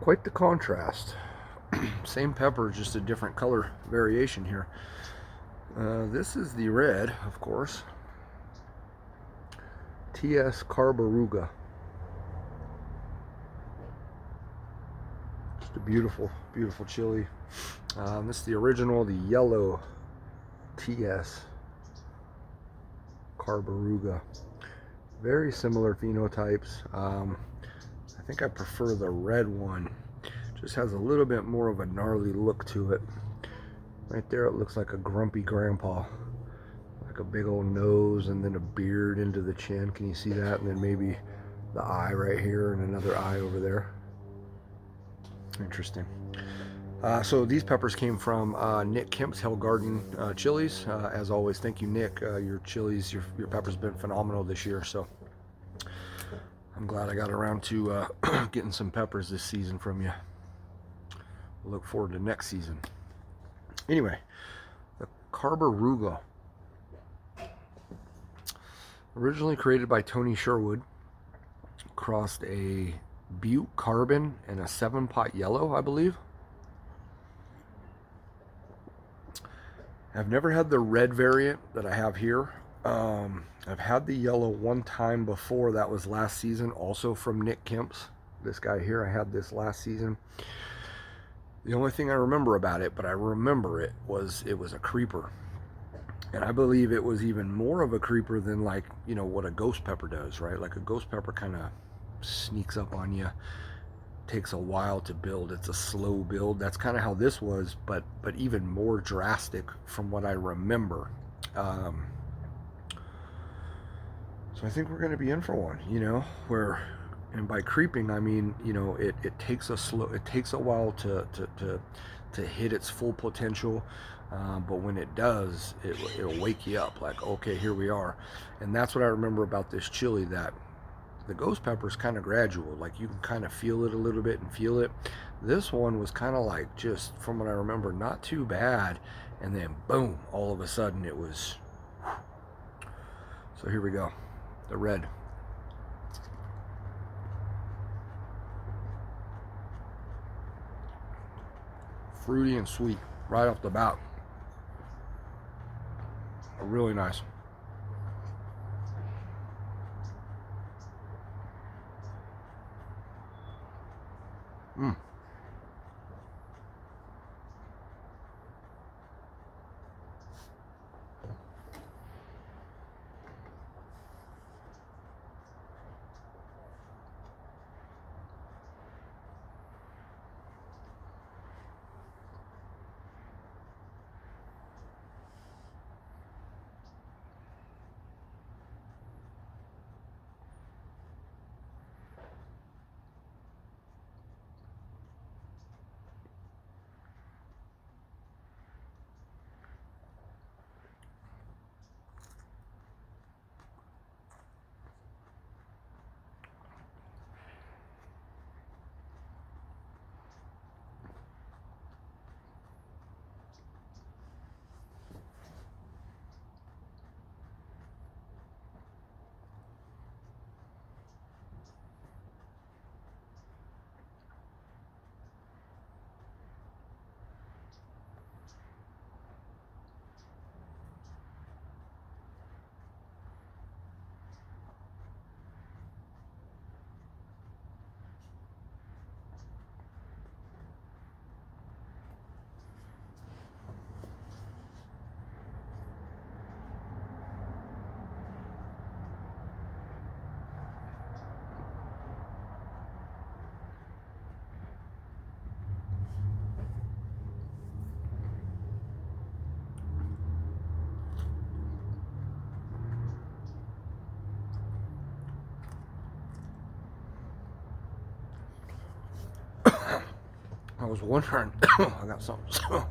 Quite the contrast. Same pepper, just a different color variation here. This is the red, of course. TS Carboruga. Just a beautiful, beautiful chili. This is the original, the yellow TS Carboruga. Very similar phenotypes. I think I prefer the red one. Just has a little bit more of a gnarly look to it. Right there it looks like a grumpy grandpa. Like a big old nose and then a beard into the chin. Can you see that? And then maybe the eye right here and another eye over there. Interesting. So these peppers came from Nick Kemp's Hell Garden chilies. As always, thank you, Nick. Your chilies, your peppers have been phenomenal this year. So I'm glad I got around to getting some peppers this season from you. Look forward to next season. Anyway, the Carboruga, originally created by Tony Sherwood, crossed a Bhut Carbon and a 7-pot yellow, I believe. I've never had the red variant that I have here. I've had the yellow one time before. That was last season, also from Nick Kemp's. This guy here, I had this last season. The only thing I remember about it, but I remember it was a creeper. And I believe it was even more of a creeper than, like, you know, what a ghost pepper does, right? Like a ghost pepper kind of sneaks up on you, takes a while to build. It's a slow build. That's kind of how this was, but even more drastic from what I remember. So I think we're going to be in for one, you know, where, and by creeping I mean, you know, it takes a while to hit its full potential, but when it does, it'll wake you up like, okay, here we are. And that's what I remember about this chili, that the ghost pepper is kind of gradual, like you can kind of feel it a little bit and feel it. This one was kind of like, just from what I remember, not too bad, and then boom, all of a sudden it was. So here we go, the red. Fruity and sweet right off the bat. Really nice. Mm. I was wondering. I got something.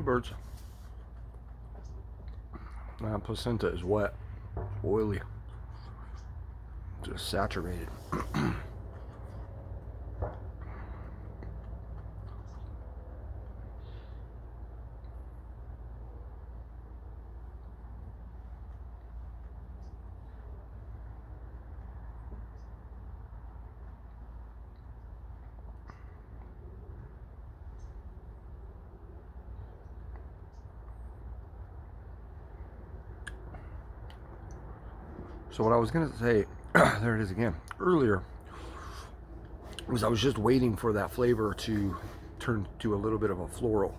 The birds. Placenta is wet, oily, just saturated. So what I was going to say, there it is again, earlier, was I was just waiting for that flavor to turn to a little bit of a floral.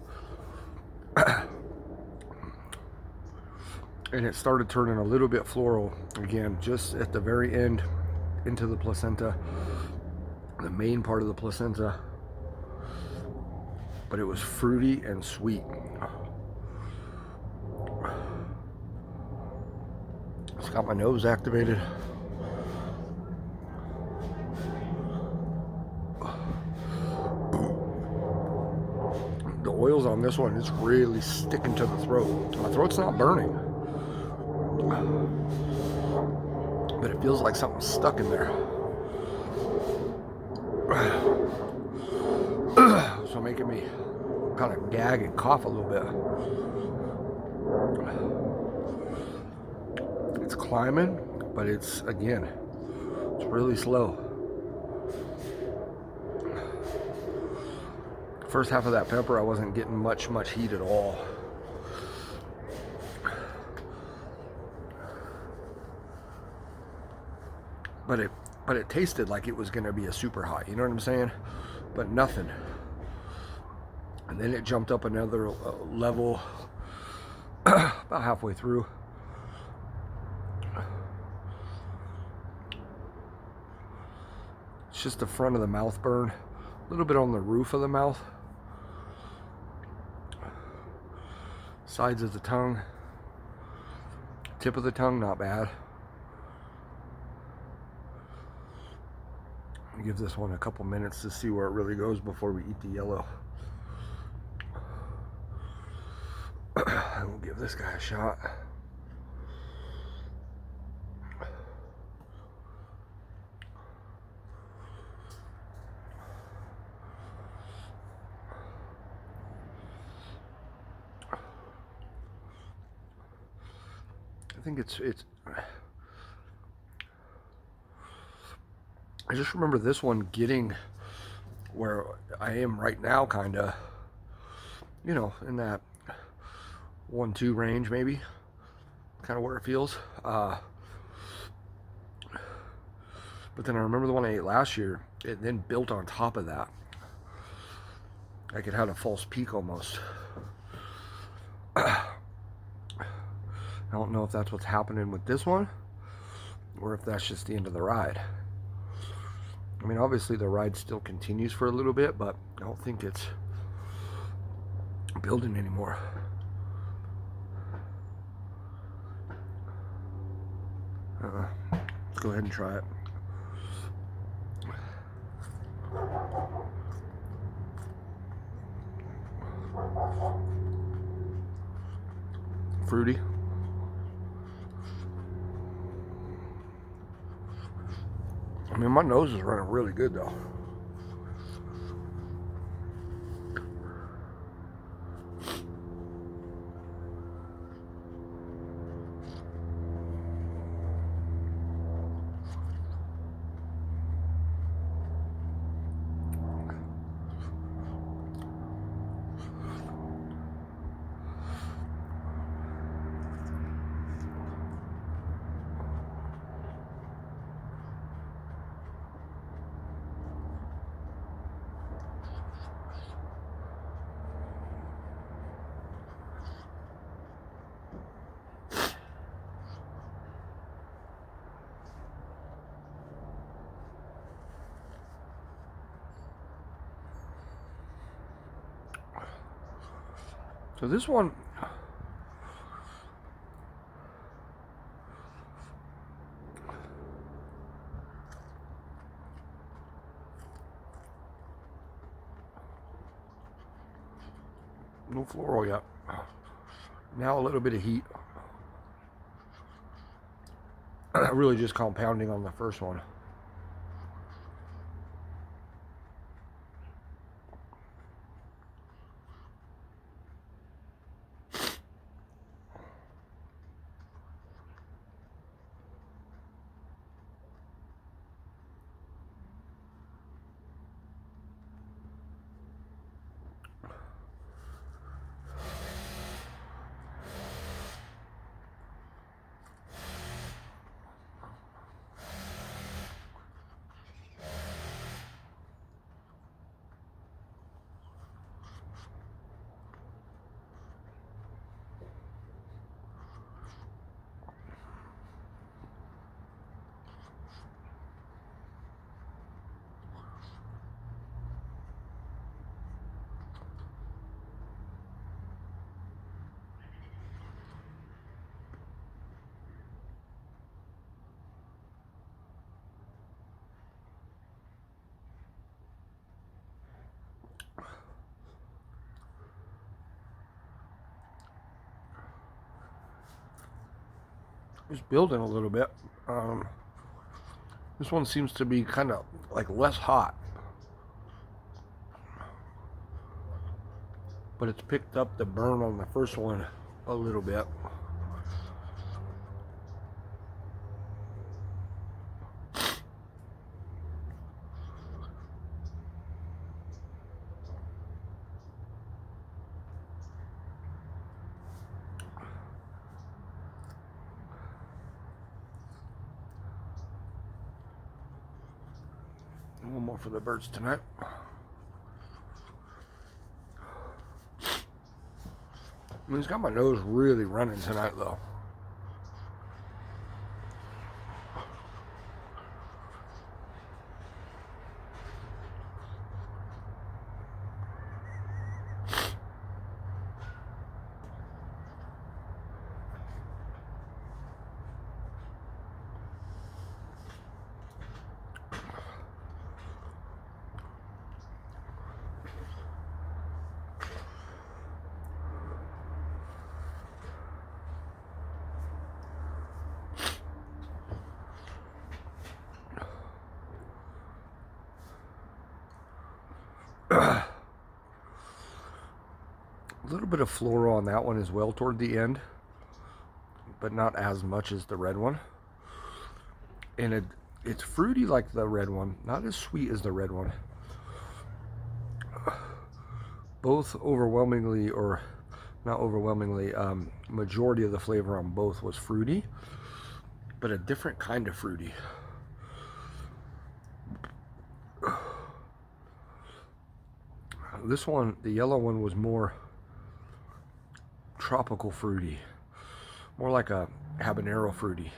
And it started turning a little bit floral again, just at the very end, into the placenta, the main part of the placenta. But it was fruity and sweet. It's got my nose activated. The oils on this one, it's really sticking to the throat. My throat's not burning, but it feels like something's stuck in there. So making me kind of gag and cough a little bit. It's climbing, but it's, again, it's really slow. First half of that pepper, I wasn't getting much heat at all. But it tasted like it was going to be a super hot, you know what I'm saying? But nothing. And then it jumped up another level about halfway through. It's just the front of the mouth burn, a little bit on the roof of the mouth, sides of the tongue, tip of the tongue, not bad. I'll give this one a couple minutes to see where it really goes before we eat the yellow. I will give this guy a shot. I think it's I just remember this one getting where I am right now, kind of, you know, in that 1-2 range, maybe, kind of where it feels. But then I remember the one I ate last year, it then built on top of that. Like it had a false peak almost. I don't know if that's what's happening with this one, or if that's just the end of the ride. I mean, obviously the ride still continues for a little bit, but I don't think it's building anymore. Let's go ahead and try it. Fruity. I mean, my nose is running really good though. So this one, no floral yet. Now a little bit of heat. Really just compounding on the first one. Just building a little bit. This one seems to be kind of like less hot, but it's picked up the burn on the first one a little bit. One more for the birds tonight. I mean, it's got my nose really running tonight, though. A little bit of floral on that one as well toward the end, but not as much as the red one. And it's fruity like the red one, not as sweet as the red one. Both overwhelmingly, or not overwhelmingly, majority of the flavor on both was fruity, but a different kind of fruity. This one, the yellow one, was more tropical fruity, more like a habanero fruity.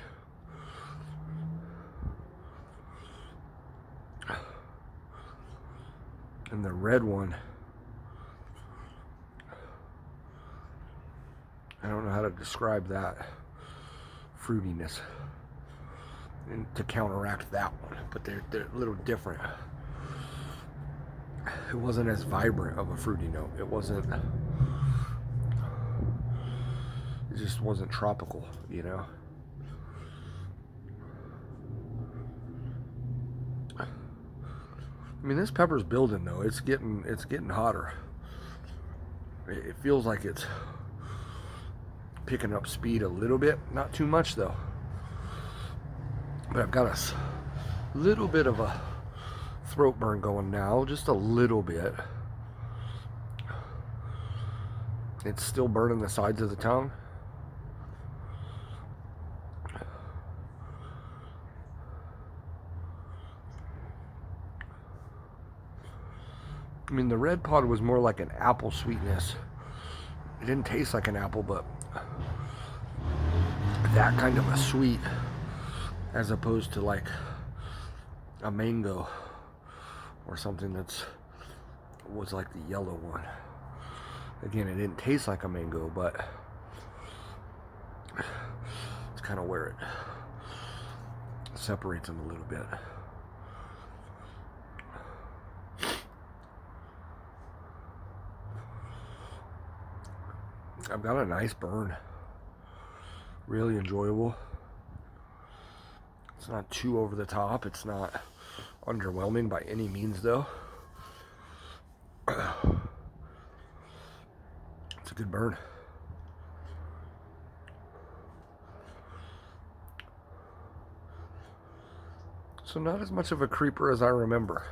And the red one, I don't know how to describe that fruitiness and to counteract that one, but they're a little different. It wasn't as vibrant of a fruity note. It just wasn't tropical, you know. I mean, this pepper's building though. It's getting hotter. It feels like it's picking up speed a little bit, not too much though. But I've got a little bit of a throat burn going now, just a little bit. It's still burning the sides of the tongue. I mean, the red pod was more like an apple sweetness. It didn't taste like an apple, but that kind of a sweet, as opposed to like a mango or something was like the yellow one. Again, it didn't taste like a mango, but it's kind of where it separates them a little bit. I've got a nice burn. Really enjoyable. It's not too over the top. It's not underwhelming by any means, though. It's a good burn. So not as much of a creeper as I remember,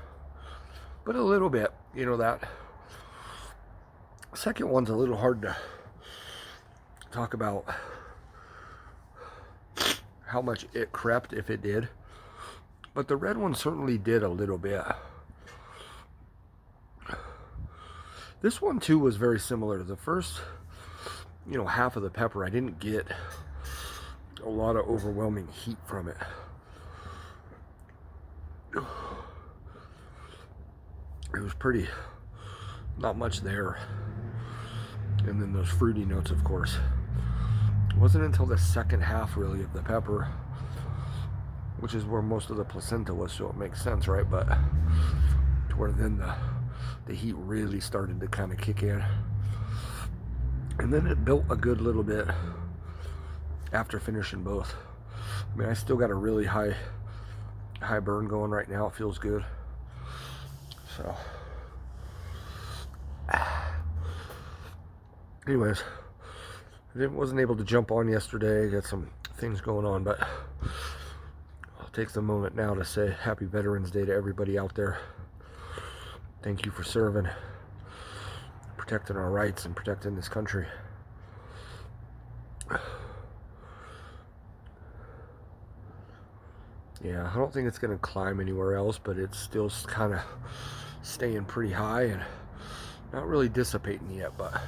but a little bit. You know, that second one's a little hard to talk about how much it crept, if it did, but the red one certainly did a little bit. This one too was very similar to the first, you know, half of the pepper. I didn't get a lot of overwhelming heat from it. It was pretty, not much there. And then those fruity notes, of course. It wasn't until the second half, really, of the pepper, which is where most of the placenta was, so it makes sense, right? But to where then the heat really started to kind of kick in. And then it built a good little bit after finishing both. I mean, I still got a really high burn going right now. It feels good. So, anyways, I wasn't able to jump on yesterday. Got some things going on, but I'll take the moment now to say Happy Veterans Day to everybody out there. Thank you for serving, protecting our rights and protecting this country. Yeah, I don't think it's going to climb anywhere else, but it's still kind of staying pretty high and not really dissipating yet. But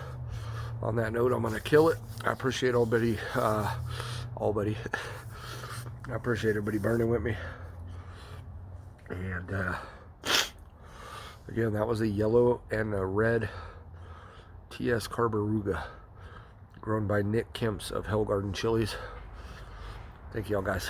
on that note, I'm going to kill it. I appreciate everybody, I appreciate everybody burning with me. And again, that was a yellow and a red TS Carboruga, grown by Nick Kemps of Hell Garden Chilies. Thank y'all, guys.